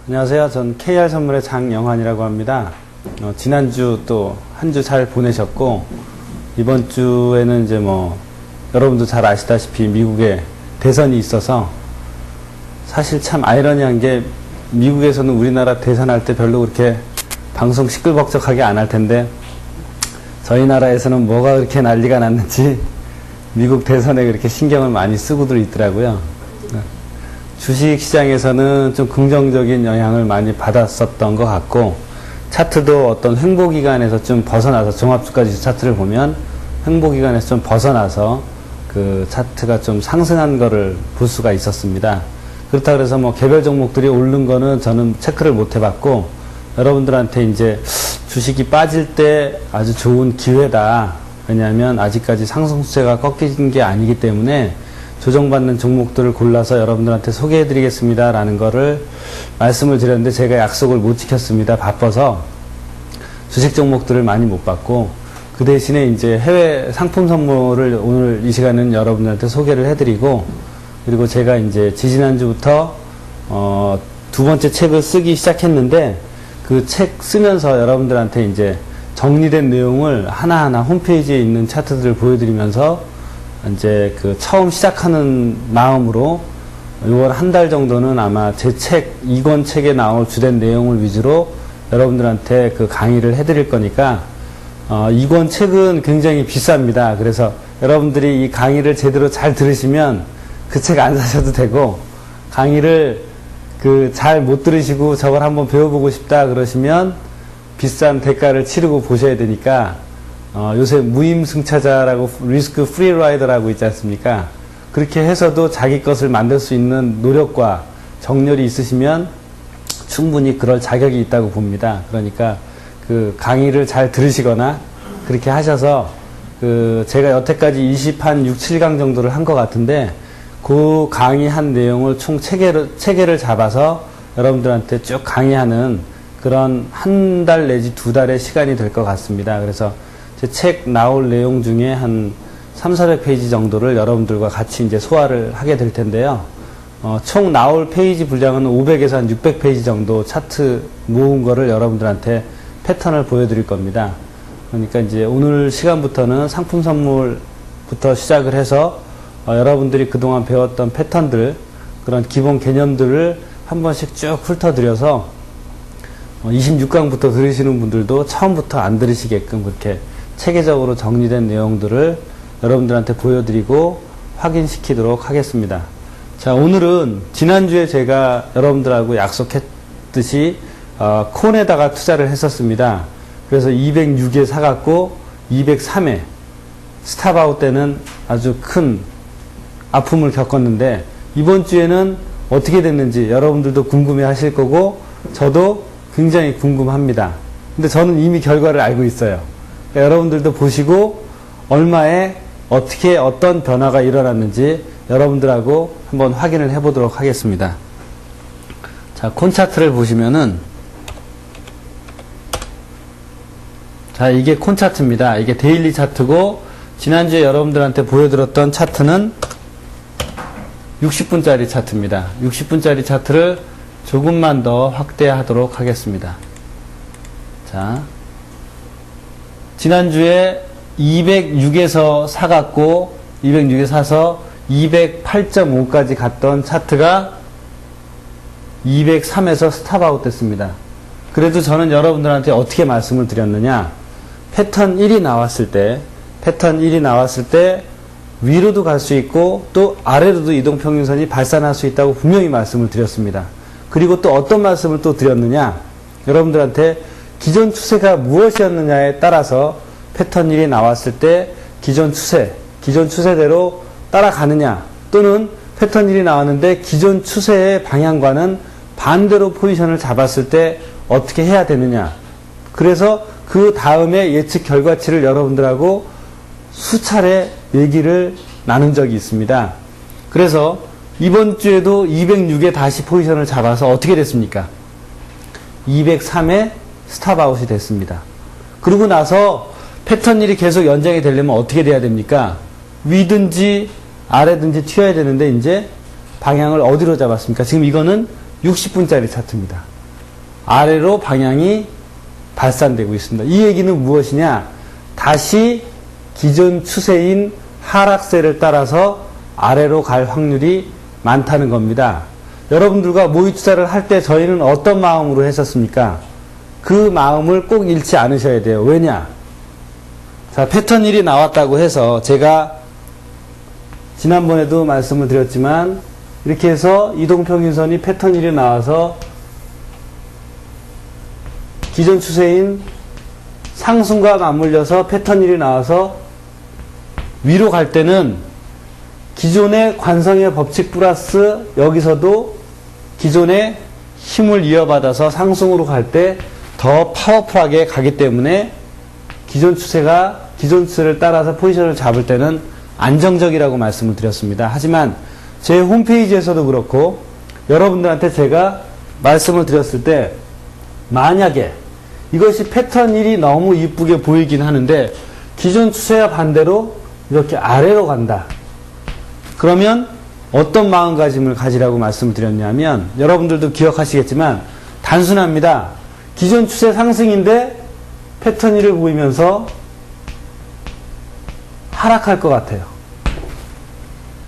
안녕하세요. 전 KR선물의 장영환이라고 합니다. 지난주 또 한 주 잘 보내셨고, 이번 주에는 이제 여러분도 잘 아시다시피 미국에 대선이 있어서, 사실 참 아이러니한 게 미국에서는 우리나라 대선할 때 별로 그렇게 방송 시끌벅적하게 안 할 텐데, 저희 나라에서는 뭐가 그렇게 난리가 났는지 미국 대선에 그렇게 신경을 많이 쓰고들 있더라고요. 주식 시장에서는 좀 긍정적인 영향을 많이 받았었던 것 같고, 차트도 어떤 횡보기간에서 좀 벗어나서, 종합주가지수 차트를 보면 횡보기간에서 좀 벗어나서 그 차트가 좀 상승한 거를 볼 수가 있었습니다. 그렇다 그래서 개별 종목들이 오른 거는 저는 체크를 못 해봤고, 여러분들한테 이제 주식이 빠질 때 아주 좋은 기회다. 왜냐하면 아직까지 상승 추세가 꺾인 게 아니기 때문에 조정받는 종목들을 골라서 여러분들한테 소개해드리겠습니다 라는 거를 말씀을 드렸는데, 제가 약속을 못 지켰습니다. 바빠서 주식 종목들을 많이 못 봤고, 그 대신에 이제 해외 상품 선물을 오늘 이 시간은 여러분들한테 소개를 해드리고, 그리고 제가 이제 지지난주부터 두 번째 책을 쓰기 시작했는데, 그 책 쓰면서 여러분들한테 이제 정리된 내용을 하나하나 홈페이지에 있는 차트들을 보여드리면서 이제 그 처음 시작하는 마음으로 6월 한 달 정도는 아마 제 책, 2권 책에 나올 주된 내용을 위주로 여러분들한테 그 강의를 해드릴 거니까, 2권 책은 굉장히 비쌉니다. 그래서 여러분들이 이 강의를 제대로 잘 들으시면 그 책 안 사셔도 되고, 강의를 잘 못 들으시고 저걸 한번 배워보고 싶다 그러시면 비싼 대가를 치르고 보셔야 되니까, 요새 무임승차자라고 리스크 프리라이더라고 있지 않습니까? 그렇게 해서도 자기 것을 만들 수 있는 노력과 정열이 있으시면 충분히 그럴 자격이 있다고 봅니다. 그러니까 그 강의를 잘 들으시거나 그렇게 하셔서, 제가 여태까지 6, 7강 정도를 한 것 같은데, 그 강의한 내용을 총 체계를 잡아서 여러분들한테 쭉 강의하는 그런 한 달 내지 두 달의 시간이 될 것 같습니다. 그래서 제 책 나올 내용 중에 한 300~400페이지 정도를 여러분들과 같이 이제 소화를 하게 될 텐데요. 총 나올 페이지 분량은 500에서 한 600페이지 정도 차트 모은 거를 여러분들한테 패턴을 보여드릴 겁니다. 그러니까 이제 오늘 시간부터는 상품 선물부터 시작을 해서 여러분들이 그동안 배웠던 패턴들, 그런 기본 개념들을 한 번씩 쭉 훑어드려서 26강부터 들으시는 분들도 처음부터 안 들으시게끔 그렇게 체계적으로 정리된 내용들을 여러분들한테 보여드리고 확인시키도록 하겠습니다. 자, 오늘은 지난주에 제가 여러분들하고 약속했듯이 콘에다가 투자를 했었습니다. 그래서 206에 사갖고 203에 스탑아웃 때는 아주 큰 아픔을 겪었는데, 이번 주에는 어떻게 됐는지 여러분들도 궁금해 하실 거고, 저도 굉장히 궁금합니다. 근데 저는 이미 결과를 알고 있어요. 그러니까 여러분들도 보시고 얼마에 어떻게 어떤 변화가 일어났는지 여러분들하고 한번 확인을 해보도록 하겠습니다. 자, 콘 차트를 보시면은, 자, 이게 콘 차트입니다. 이게 데일리 차트고, 지난주에 여러분들한테 보여드렸던 차트는 60분짜리 차트입니다. 60분짜리 차트를 조금만 더 확대하도록 하겠습니다. 자, 지난주에 206에서 사갖고 206에 사서 208.5까지 갔던 차트가 203에서 스탑아웃 됐습니다. 그래도 저는 여러분들한테 어떻게 말씀을 드렸느냐, 패턴 1이 나왔을 때 위로도 갈 수 있고 또 아래로도 이동평균선이 발산할 수 있다고 분명히 말씀을 드렸습니다. 그리고 또 어떤 말씀을 또 드렸느냐, 여러분들한테 기존 추세가 무엇이었느냐에 따라서 패턴 1이 나왔을 때 기존 추세대로 따라가느냐, 또는 패턴 1이 나왔는데 기존 추세의 방향과는 반대로 포지션을 잡았을 때 어떻게 해야 되느냐. 그래서 그 다음에 예측 결과치를 여러분들하고 수차례 얘기를 나눈 적이 있습니다. 그래서 이번 주에도 206에 다시 포지션을 잡아서 어떻게 됐습니까? 203에 스탑아웃이 됐습니다. 그러고 나서 패턴 1이 계속 연장이 되려면 어떻게 돼야 됩니까? 위든지 아래든지 튀어야 되는데, 이제 방향을 어디로 잡았습니까? 지금 이거는 60분짜리 차트입니다. 아래로 방향이 발산되고 있습니다. 이 얘기는 무엇이냐? 다시 기존 추세인 하락세를 따라서 아래로 갈 확률이 많다는 겁니다. 여러분들과 모의 투자를 할 때 저희는 어떤 마음으로 했었습니까? 그 마음을 꼭 잃지 않으셔야 돼요. 왜냐? 자, 패턴 1이 나왔다고 해서 제가 지난번에도 말씀을 드렸지만 이렇게 해서 이동평균선이 패턴 1이 나와서 기존 추세인 상승과 맞물려서 패턴 1이 나와서 위로 갈 때는 기존의 관성의 법칙 플러스 여기서도 기존의 힘을 이어받아서 상승으로 갈 때 더 파워풀하게 가기 때문에 기존 추세를 따라서 포지션을 잡을 때는 안정적이라고 말씀을 드렸습니다. 하지만 제 홈페이지에서도 그렇고 여러분들한테 제가 말씀을 드렸을 때 만약에 이것이 패턴 1이 너무 이쁘게 보이긴 하는데 기존 추세와 반대로 이렇게 아래로 간다. 그러면 어떤 마음가짐을 가지라고 말씀을 드렸냐면 여러분들도 기억하시겠지만 단순합니다. 기존 추세 상승인데 패턴 1을 보이면서 하락할 것 같아요.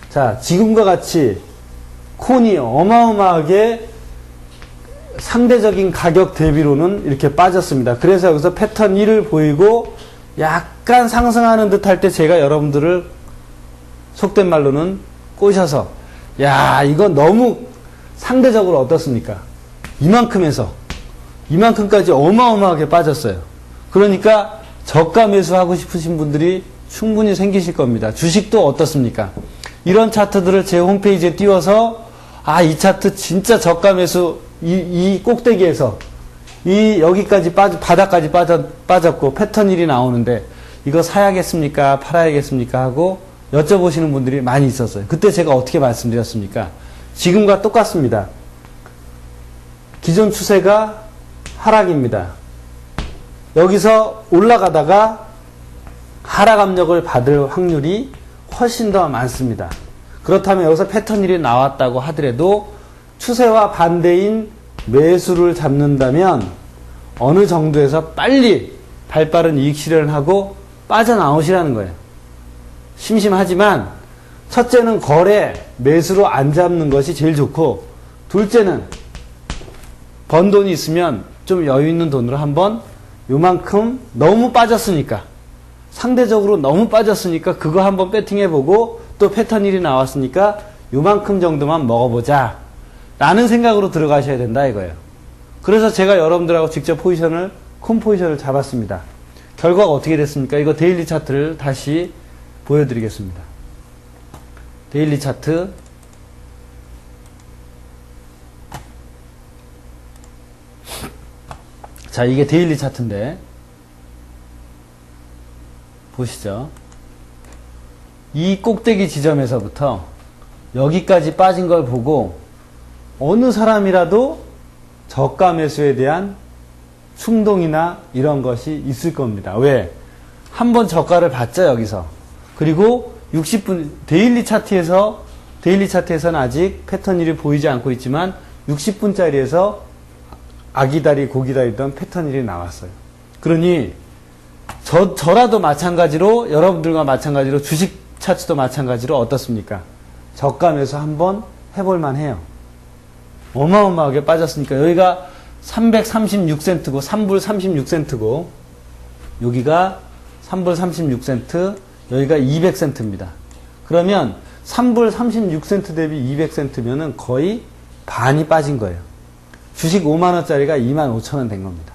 자, 지금과 같이 콘이 어마어마하게 상대적인 가격 대비로는 이렇게 빠졌습니다. 그래서 여기서 패턴 1을 보이고 약간 상승하는 듯 할 때 제가 여러분들을 속된 말로는 꼬셔서 야, 이거 너무 상대적으로 어떻습니까? 이만큼까지 어마어마하게 빠졌어요. 그러니까 저가 매수하고 싶으신 분들이 충분히 생기실 겁니다. 주식도 어떻습니까? 이런 차트들을 제 홈페이지에 띄워서 이 차트 진짜 저가 매수 이 꼭대기에서 여기까지 바닥까지 빠졌고 패턴 1이 나오는데 이거 사야겠습니까? 팔아야겠습니까? 하고 여쭤보시는 분들이 많이 있었어요. 그때 제가 어떻게 말씀드렸습니까? 지금과 똑같습니다. 기존 추세가 하락입니다. 여기서 올라가다가 하락 압력을 받을 확률이 훨씬 더 많습니다. 그렇다면 여기서 패턴 1이 나왔다고 하더라도 추세와 반대인 매수를 잡는다면 어느 정도에서 빨리 발빠른 이익 실현을 하고 빠져나오시라는 거예요. 심심하지만 첫째는 거래, 매수로 안 잡는 것이 제일 좋고 둘째는 번 돈이 있으면 좀 여유 있는 돈으로 한번 요만큼 너무 빠졌으니까 상대적으로 너무 빠졌으니까 그거 한번 배팅해보고 또 패턴 1이 나왔으니까 요만큼 정도만 먹어보자 라는 생각으로 들어가셔야 된다 이거예요. 그래서 제가 여러분들하고 직접 콘 포지션을 잡았습니다. 결과가 어떻게 됐습니까? 이거 데일리 차트를 다시 보여드리겠습니다. 데일리 차트 자, 이게 데일리 차트인데 보시죠. 이 꼭대기 지점에서부터 여기까지 빠진 걸 보고 어느 사람이라도 저가 매수에 대한 충동이나 이런 것이 있을 겁니다. 왜? 한번 저가를 봤죠, 여기서. 그리고 60분 데일리 차트에서는 아직 패턴 1이 보이지 않고 있지만 60분짜리에서 아기다리 고기다리던 패턴 1이 나왔어요. 그러니 저라도 마찬가지로 여러분들과 마찬가지로 주식 차트도 마찬가지로 어떻습니까? 저가 매수 한번 해볼만 해요. 어마어마하게 빠졌으니까 여기가 336센트고 3불 36센트고 여기가 3불 36센트 여기가 200센트입니다. 그러면 3불 36센트 대비 200센트면은 거의 반이 빠진 거예요. 주식 5만원짜리가 25,000원 된 겁니다.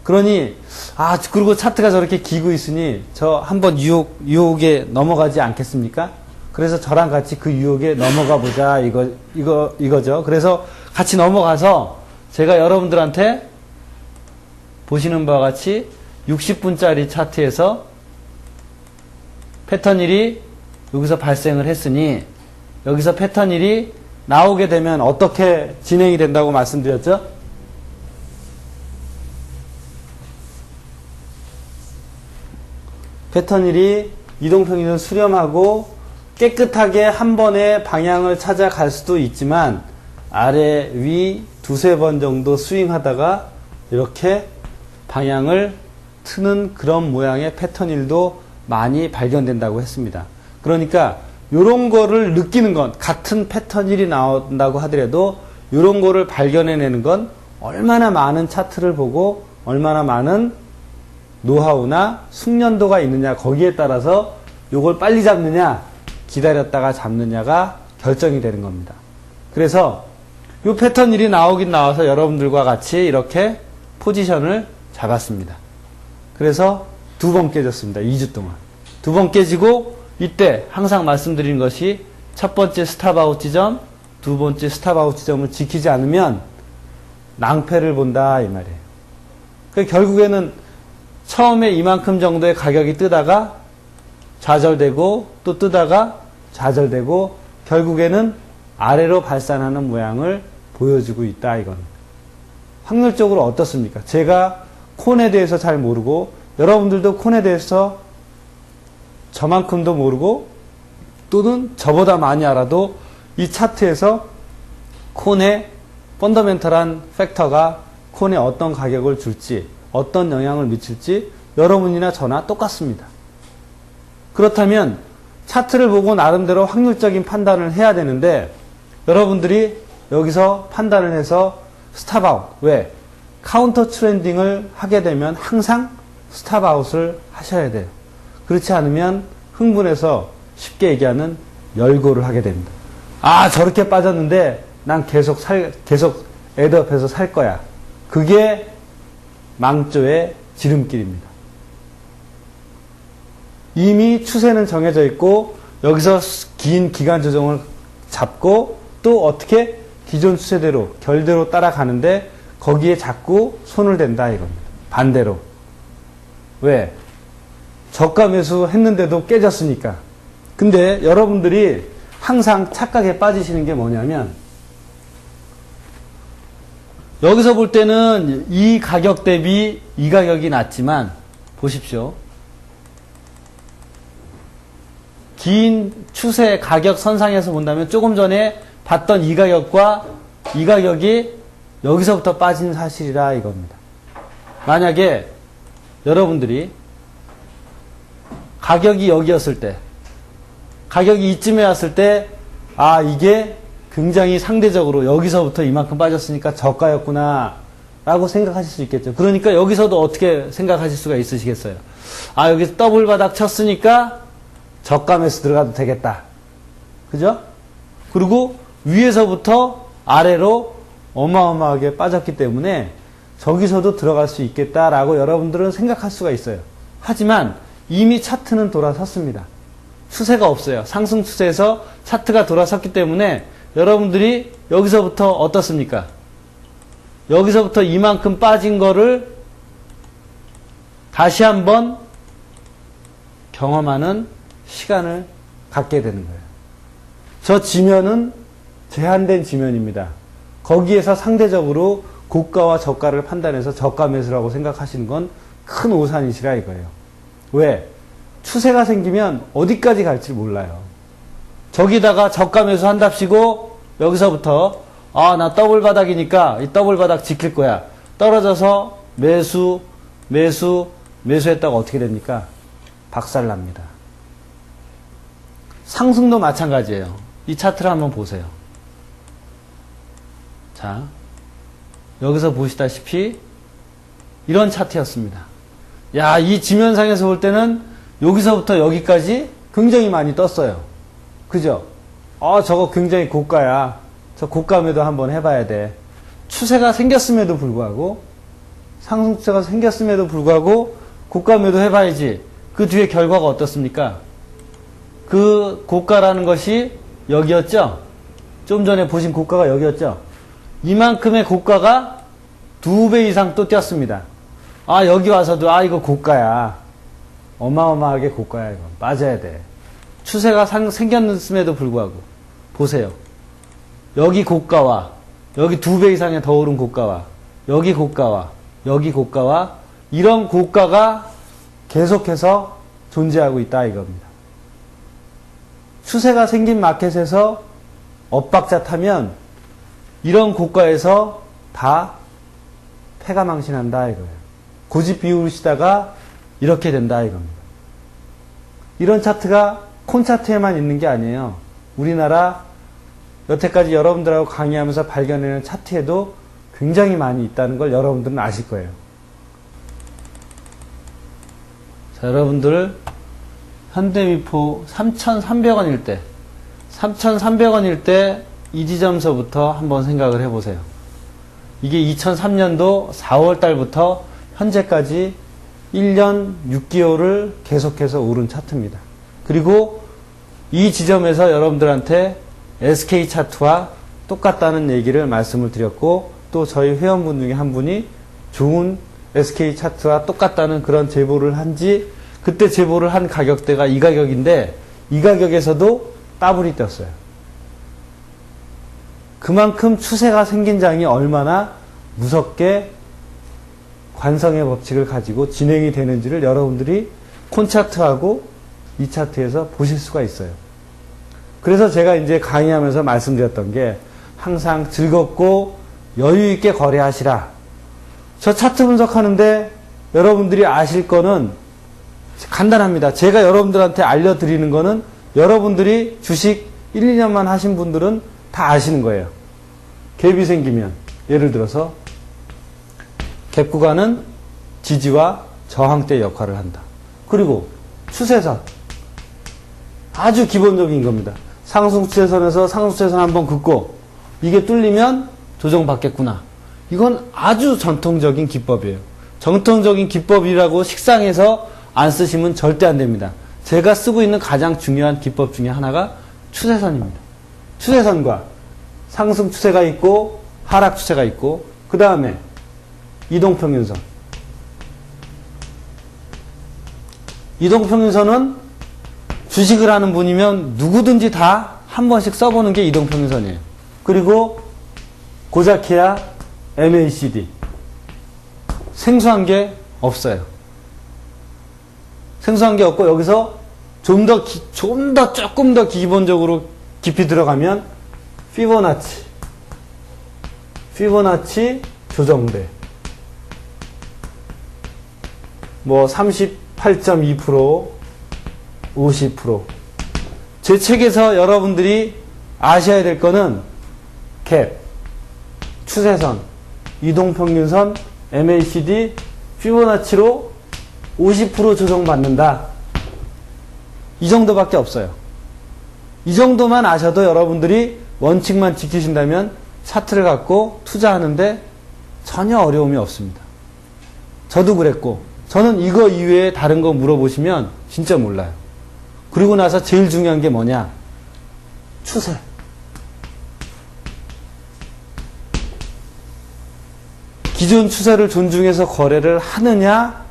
그러니 그리고 차트가 저렇게 기고 있으니 저 한번 유혹에 넘어가지 않겠습니까? 그래서 저랑 같이 그 유혹에 넘어가 보자 이거죠. 그래서 같이 넘어가서 제가 여러분들한테 보시는 바와 같이 60분짜리 차트에서 패턴 1이 여기서 발생을 했으니 여기서 패턴 1이 나오게 되면 어떻게 진행이 된다고 말씀드렸죠? 패턴 1이 이동평균을 수렴하고 깨끗하게 한 번에 방향을 찾아갈 수도 있지만 아래, 위, 두세 번 정도 스윙하다가 이렇게 방향을 트는 그런 모양의 패턴일도 많이 발견된다고 했습니다. 그러니까 이런 거를 느끼는 건 같은 패턴일이 나온다고 하더라도 이런 거를 발견해내는 건 얼마나 많은 차트를 보고 얼마나 많은 노하우나 숙련도가 있느냐 거기에 따라서 이걸 빨리 잡느냐 기다렸다가 잡느냐가 결정이 되는 겁니다. 그래서 이 패턴일이 나오긴 나와서 여러분들과 같이 이렇게 포지션을 잡았습니다. 그래서 2번 깨졌습니다. 2주 동안. 2번 깨지고 이때 항상 말씀드린 것이 첫 번째 스탑아웃 지점, 두 번째 스탑아웃 지점을 지키지 않으면 낭패를 본다 이 말이에요. 그러니까 결국에는 처음에 이만큼 정도의 가격이 뜨다가 좌절되고 또 뜨다가 좌절되고 결국에는 아래로 발산하는 모양을 보여주고 있다 이겁니다. 확률적으로 어떻습니까? 제가 콘에 대해서 잘 모르고 여러분들도 콘에 대해서 저만큼도 모르고 또는 저보다 많이 알아도 이 차트에서 콘의 펀더멘털한 팩터가 콘에 어떤 가격을 줄지 어떤 영향을 미칠지 여러분이나 저나 똑같습니다. 그렇다면 차트를 보고 나름대로 확률적인 판단을 해야 되는데 여러분들이 여기서 판단을 해서 스탑아웃 왜? 카운터 트렌딩을 하게 되면 항상 스탑아웃을 하셔야 돼요. 그렇지 않으면 흥분해서 쉽게 얘기하는 열고를 하게 됩니다. 아 저렇게 빠졌는데 난 계속 애드업해서 살 거야. 그게 망조의 지름길입니다. 이미 추세는 정해져 있고 여기서 긴 기간 조정을 잡고 또 어떻게 기존 추세대로 결대로 따라가는데 거기에 자꾸 손을 댄다 이겁니다. 반대로. 왜? 저가 매수 했는데도 깨졌으니까. 근데 여러분들이 항상 착각에 빠지시는 게 뭐냐면 여기서 볼 때는 이 가격 대비 이 가격이 낮지만 보십시오. 긴 추세 가격 선상에서 본다면 조금 전에 봤던 이 가격과 이 가격이 여기서부터 빠진 사실이라 이겁니다. 만약에 여러분들이 가격이 여기였을 때 가격이 이쯤에 왔을 때 아 이게 굉장히 상대적으로 여기서부터 이만큼 빠졌으니까 저가였구나 라고 생각하실 수 있겠죠. 그러니까 여기서도 어떻게 생각하실 수가 있으시겠어요. 아 여기서 더블 바닥 쳤으니까 저가 매수 들어가도 되겠다. 그죠? 그리고 위에서부터 아래로 어마어마하게 빠졌기 때문에 저기서도 들어갈 수 있겠다라고 여러분들은 생각할 수가 있어요. 하지만 이미 차트는 돌아섰습니다. 추세가 없어요. 상승 추세에서 차트가 돌아섰기 때문에 여러분들이 여기서부터 어떻습니까? 여기서부터 이만큼 빠진 거를 다시 한번 경험하는 시간을 갖게 되는 거예요. 저 지면은 제한된 지면입니다. 거기에서 상대적으로 고가와 저가를 판단해서 저가 매수라고 생각하시는 건 큰 오산이시라 이거예요. 왜? 추세가 생기면 어디까지 갈지 몰라요. 저기다가 저가 매수 한답시고 여기서부터 아, 나 더블 바닥이니까 이 더블 바닥 지킬 거야. 떨어져서 매수했다가 어떻게 됩니까? 박살납니다. 상승도 마찬가지예요. 이 차트를 한번 보세요. 자, 여기서 보시다시피 이런 차트였습니다. 야, 이 지면상에서 볼 때는 여기서부터 여기까지 굉장히 많이 떴어요. 그죠? 저거 굉장히 고가야. 저 고가 매도 한번 해봐야 돼. 추세가 생겼음에도 불구하고 상승 추세가 생겼음에도 불구하고 고가 매도 해봐야지. 그 뒤에 결과가 어떻습니까? 그 고가라는 것이 여기였죠? 좀 전에 보신 고가가 여기였죠? 이만큼의 고가가 2배 이상 또 뛰었습니다. 아 여기 와서도 이거 고가야. 어마어마하게 고가야 이거. 빠져야 돼. 추세가 생겼음에도 불구하고 보세요. 여기 고가와 여기 2배 이상의 더 오른 고가와 여기 고가와 여기 고가와 이런 고가가 계속해서 존재하고 있다 이겁니다. 추세가 생긴 마켓에서 엇박자 타면 이런 고가에서 다 패가 망신한다 이거예요. 고집 비우시다가 이렇게 된다 이겁니다. 이런 차트가 콘차트에만 있는 게 아니에요. 우리나라 여태까지 여러분들하고 강의하면서 발견하는 차트에도 굉장히 많이 있다는 걸 여러분들은 아실 거예요. 자, 여러분들 현대미포 3,300원일 때 3,300원일 때 이 지점서부터 한번 생각을 해보세요. 이게 2003년도 4월 달부터 현재까지 1년 6개월을 계속해서 오른 차트입니다. 그리고 이 지점에서 여러분들한테 SK 차트와 똑같다는 얘기를 말씀을 드렸고, 또 저희 회원분 중에 한 분이 좋은 SK 차트와 똑같다는 그런 제보를 한지, 그때 제보를 한 가격대가 이 가격인데 이 가격에서도 더블이 떴어요. 그만큼 추세가 생긴 장이 얼마나 무섭게 관성의 법칙을 가지고 진행이 되는지를 여러분들이 콘차트하고 이 차트에서 보실 수가 있어요. 그래서 제가 이제 강의하면서 말씀드렸던 게 항상 즐겁고 여유 있게 거래하시라. 저 차트 분석하는데 여러분들이 아실 거는 간단합니다. 제가 여러분들한테 알려드리는 거는 여러분들이 주식 1, 2년만 하신 분들은 다 아시는 거예요. 갭이 생기면 예를 들어서 갭 구간은 지지와 저항대 역할을 한다. 그리고 추세선 아주 기본적인 겁니다. 상승추세선에서 상승추세선 한번 긋고 이게 뚫리면 조정받겠구나. 이건 아주 전통적인 기법이에요. 전통적인 기법이라고 식상해서 안 쓰시면 절대 안 됩니다. 제가 쓰고 있는 가장 중요한 기법 중에 하나가 추세선입니다. 추세선과 상승 추세가 있고 하락 추세가 있고, 그 다음에 이동평균선. 이동평균선은 주식을 하는 분이면 누구든지 다 한 번씩 써보는 게 이동평균선이에요. 그리고 고자키아 MACD. 생소한 게 없어요. 생소한 게 없고, 여기서 조금 더 기본적으로 깊이 들어가면 피보나치 조정대. 뭐 38.2%, 50%. 제 책에서 여러분들이 아셔야 될 거는 갭, 추세선, 이동평균선, MACD, 피보나치로 50% 조정받는다. 이 정도밖에 없어요. 이 정도만 아셔도 여러분들이 원칙만 지키신다면 차트를 갖고 투자하는데 전혀 어려움이 없습니다. 저도 그랬고, 저는 이거 이외에 다른 거 물어보시면 진짜 몰라요. 그리고 나서 제일 중요한 게 뭐냐? 추세. 기존 추세를 존중해서 거래를 하느냐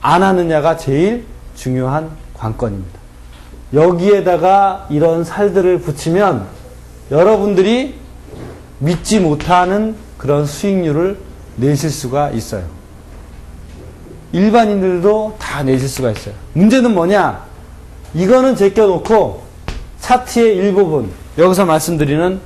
안 하느냐가 제일 중요한 관건입니다. 여기에다가 이런 살들을 붙이면 여러분들이 믿지 못하는 그런 수익률을 내실 수가 있어요. 일반인들도 다 내실 수가 있어요. 문제는 뭐냐? 이거는 제껴놓고 차트의 일부분, 여기서 말씀드리는,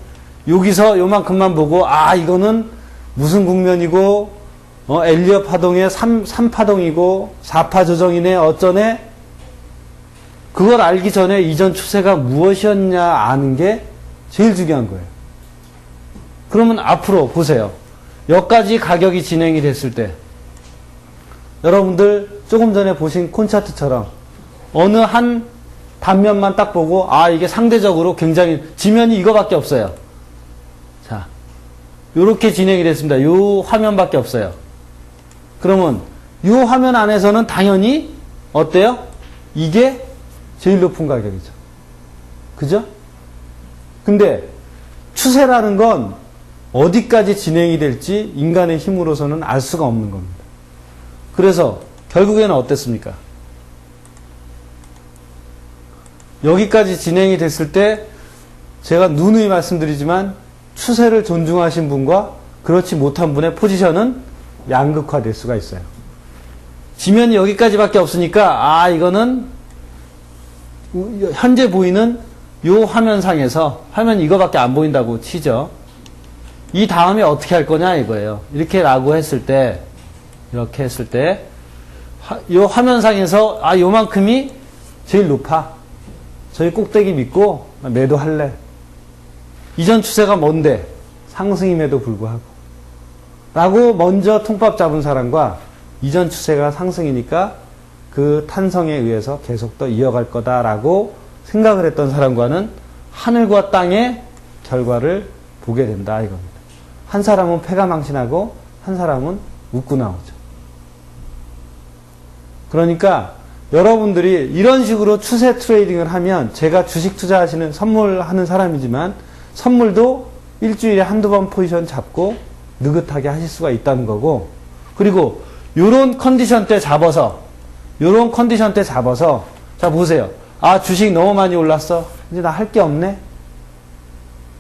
여기서 요만큼만 보고 이거는 무슨 국면이고 엘리엇 파동의 3파동이고 4파 조정이네 어쩌네, 그걸 알기 전에 이전 추세가 무엇이었냐 아는 게 제일 중요한 거예요. 그러면 앞으로 보세요. 여기까지 가격이 진행이 됐을 때 여러분들 조금 전에 보신 콘차트처럼 어느 한 단면만 딱 보고 이게 상대적으로 굉장히 지면이 이거밖에 없어요. 자, 요렇게 진행이 됐습니다. 요 화면밖에 없어요. 그러면 요 화면 안에서는 당연히 어때요? 이게 제일 높은 가격이죠. 그죠? 근데 추세라는 건 어디까지 진행이 될지 인간의 힘으로서는 알 수가 없는 겁니다. 그래서 결국에는 어땠습니까? 여기까지 진행이 됐을 때 제가 누누이 말씀드리지만 추세를 존중하신 분과 그렇지 못한 분의 포지션은 양극화될 수가 있어요. 지면이 여기까지밖에 없으니까 이거는 현재 보이는 요 화면상에서, 화면 이거밖에 안 보인다고 치죠. 이 다음에 어떻게 할 거냐 이거예요. 이렇게 했을 때 이 화면상에서 요만큼이 제일 높아. 저희 꼭대기 믿고 매도할래. 이전 추세가 뭔데? 상승임에도 불구하고. 라고 먼저 통밥 잡은 사람과 이전 추세가 상승이니까 그 탄성에 의해서 계속 더 이어갈 거다라고 생각을 했던 사람과는 하늘과 땅의 결과를 보게 된다 이겁니다. 한 사람은 패가 망신하고 한 사람은 웃고 나오죠. 그러니까 여러분들이 이런 식으로 추세 트레이딩을 하면 제가 주식 투자하시는 선물하는 사람이지만 선물도 일주일에 한두 번 포지션 잡고 느긋하게 하실 수가 있다는 거고, 그리고 요런 컨디션 때 잡아서 자 보세요. 주식 너무 많이 올랐어. 이제 나 할 게 없네.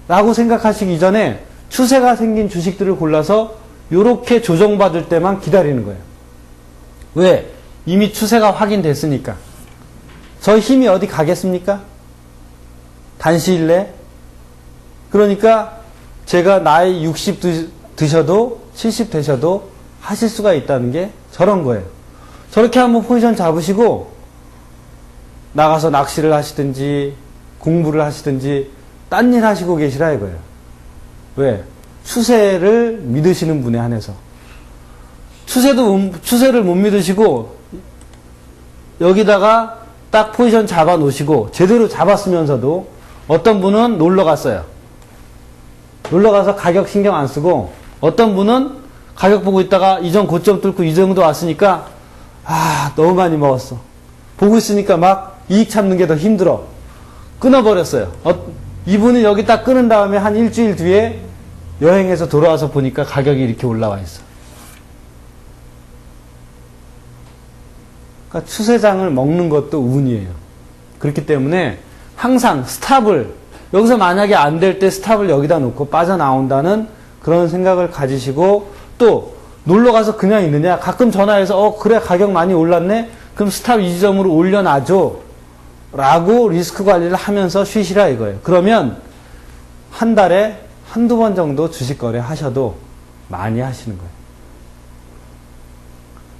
라고 생각하시기 전에 추세가 생긴 주식들을 골라서 요렇게 조정받을 때만 기다리는 거예요. 왜? 이미 추세가 확인됐으니까. 저 힘이 어디 가겠습니까? 단시일 내에. 그러니까 제가 나이 60 드셔도 70 되셔도 하실 수가 있다는 게 저런 거예요. 저렇게 한번 포지션 잡으시고 나가서 낚시를 하시든지 공부를 하시든지 딴 일 하시고 계시라 이거예요. 왜? 추세를 믿으시는 분에 한해서. 추세를 못 믿으시고 여기다가 딱 포지션 잡아 놓으시고 제대로 잡았으면서도 어떤 분은 놀러 갔어요. 놀러 가서 가격 신경 안 쓰고 어떤 분은 가격 보고 있다가 이전 고점 뚫고 이 정도 왔으니까 너무 많이 먹었어. 보고 있으니까 막 이익 참는 게 더 힘들어. 끊어버렸어요. 이분은 여기 딱 끊은 다음에 한 일주일 뒤에 여행에서 돌아와서 보니까 가격이 이렇게 올라와 있어. 그러니까 추세장을 먹는 것도 운이에요. 그렇기 때문에 항상 스탑을 여기서 만약에 안 될 때 스탑을 여기다 놓고 빠져나온다는 그런 생각을 가지시고, 또 놀러가서 그냥 있느냐, 가끔 전화해서 그래 가격 많이 올랐네, 그럼 스탑 이 지점으로 올려놔줘 라고 리스크 관리를 하면서 쉬시라 이거예요. 그러면 한 달에 한두 번 정도 주식 거래 하셔도 많이 하시는 거예요.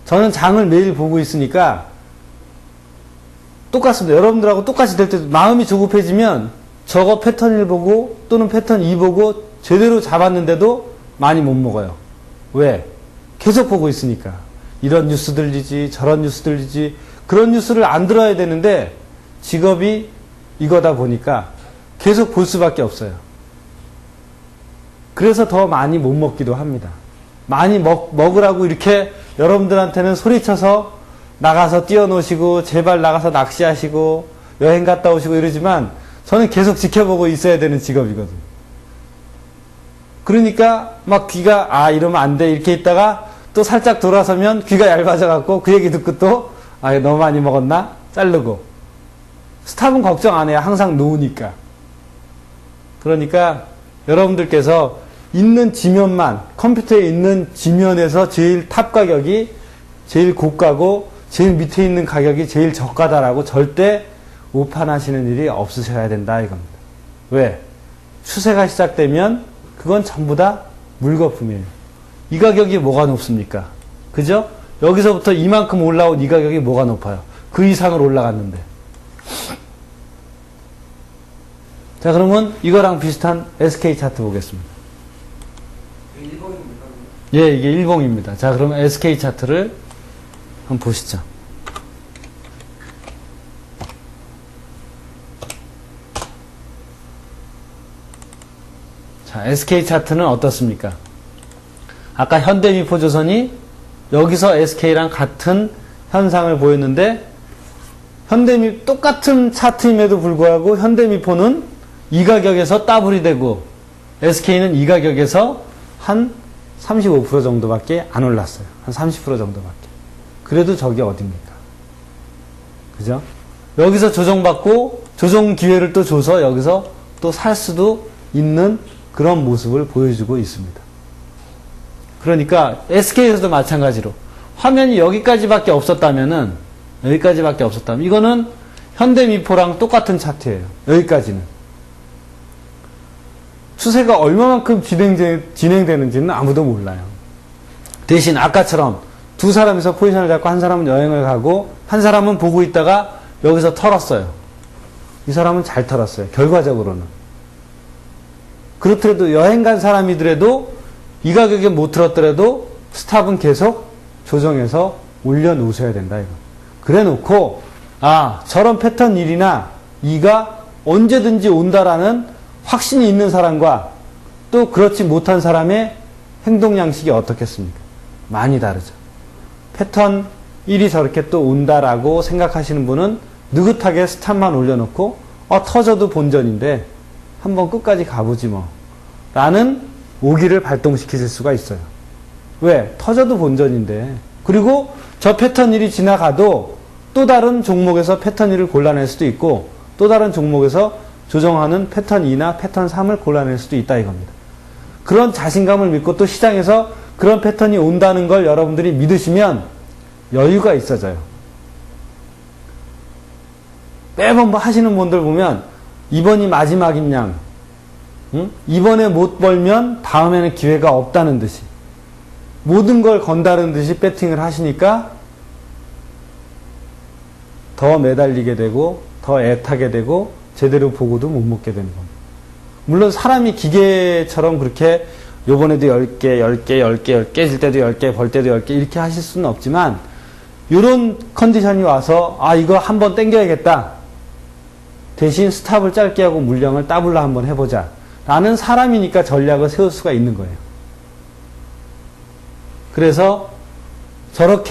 저는 장을 매일 보고 있으니까 똑같습니다. 여러분들하고 똑같이 될 때 마음이 조급해지면 저거 패턴 1 보고 또는 패턴 2 보고 제대로 잡았는데도 많이 못 먹어요. 왜? 계속 보고 있으니까. 이런 뉴스 들리지 저런 뉴스 들리지, 그런 뉴스를 안 들어야 되는데 직업이 이거다 보니까 계속 볼 수밖에 없어요. 그래서 더 많이 못 먹기도 합니다. 많이 먹으라고 이렇게 여러분들한테는 소리쳐서 나가서 뛰어노시고 제발 나가서 낚시하시고 여행 갔다 오시고 이러지만 저는 계속 지켜보고 있어야 되는 직업이거든요. 그러니까 막 귀가 이러면 안 돼 이렇게 있다가 또 살짝 돌아서면 귀가 얇아져 갖고 그 얘기 듣고 또 너무 많이 먹었나? 자르고. 스탑은 걱정 안 해요. 항상 놓으니까. 그러니까 여러분들께서 있는 지면만, 컴퓨터에 있는 지면에서 제일 탑 가격이 제일 고가고 제일 밑에 있는 가격이 제일 저가다라고 절대 오판하시는 일이 없으셔야 된다 이겁니다. 왜? 추세가 시작되면 그건 전부 다 물거품이에요. 이 가격이 뭐가 높습니까? 그죠? 여기서부터 이만큼 올라온 이 가격이 뭐가 높아요? 그 이상으로 올라갔는데. 자, 그러면 이거랑 비슷한 SK 차트 보겠습니다. 일봉입니까? 예, 이게 일봉입니다. 자, 그러면 SK 차트를 한번 보시죠. 자, SK 차트는 어떻습니까? 아까 현대미포조선이 여기서 SK랑 같은 현상을 보였는데, 똑같은 차트임에도 불구하고 현대미포는 이 가격에서 더블이 되고 SK는 이 가격에서 한 35% 정도밖에 안 올랐어요. 한 30% 정도밖에. 그래도 저게 어딥니까? 그죠? 여기서 조정받고 조정 기회를 또 줘서 여기서 또 살 수도 있는 그런 모습을 보여주고 있습니다. 그러니까 SK에서도 마찬가지로 화면이 여기까지밖에 없었다면 이거는 현대미포랑 똑같은 차트예요. 여기까지는. 추세가 얼마만큼 진행되는지는 아무도 몰라요. 대신 아까처럼 두 사람이서 포지션을 잡고 한 사람은 여행을 가고 한 사람은 보고 있다가 여기서 털었어요. 이 사람은 잘 털었어요. 결과적으로는. 그렇더라도 여행 간 사람이더라도 이 가격에 못 들었더라도 스탑은 계속 조정해서 올려놓으셔야 된다 이거. 그래 놓고 저런 패턴 1이나 2가 언제든지 온다라는 확신이 있는 사람과 또 그렇지 못한 사람의 행동 양식이 어떻겠습니까? 많이 다르죠. 패턴 1이 저렇게 또 온다라고 생각하시는 분은 느긋하게 스탑만 올려놓고 터져도 본전인데 한번 끝까지 가보지 뭐 라는 오기를 발동시키실 수가 있어요. 왜? 터져도 본전인데. 그리고 저 패턴 1이 지나가도 또 다른 종목에서 패턴 1을 골라낼 수도 있고 또 다른 종목에서 조정하는 패턴 2나 패턴 3을 골라낼 수도 있다 이겁니다. 그런 자신감을 믿고 또 시장에서 그런 패턴이 온다는 걸 여러분들이 믿으시면 여유가 있어져요. 매번 뭐 하시는 분들 보면 이번이 마지막인 양, 이번에 못 벌면 다음에는 기회가 없다는 듯이 모든 걸 건다는 듯이 배팅을 하시니까 더 매달리게 되고 더 애타게 되고 제대로 보고도 못 먹게 되는 겁니다. 물론 사람이 기계처럼 그렇게 요번에도 10개 질 때도 10개, 벌 때도 10개 이렇게 하실 수는 없지만 이런 컨디션이 와서 이거 한번 땡겨야겠다. 대신 스탑을 짧게 하고 물량을 따블라 한번 해보자. 라는 사람이니까 전략을 세울 수가 있는 거예요. 그래서 저런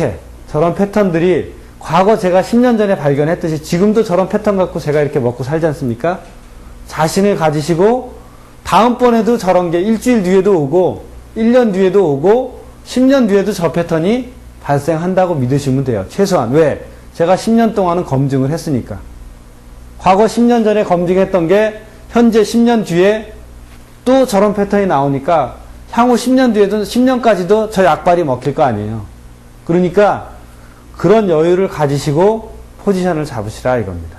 패턴들이 과거 제가 10년 전에 발견했듯이 지금도 저런 패턴 갖고 제가 이렇게 먹고 살지 않습니까? 자신을 가지시고 다음번에도 저런 게 일주일 뒤에도 오고 1년 뒤에도 오고 10년 뒤에도 저 패턴이 발생한다고 믿으시면 돼요. 최소한. 왜? 제가 10년 동안은 검증을 했으니까. 과거 10년 전에 검증했던 게 현재 10년 뒤에 또 저런 패턴이 나오니까 향후 10년 뒤에도 10년까지도 저 약발이 먹힐 거 아니에요. 그러니까 그런 여유를 가지시고 포지션을 잡으시라 이겁니다.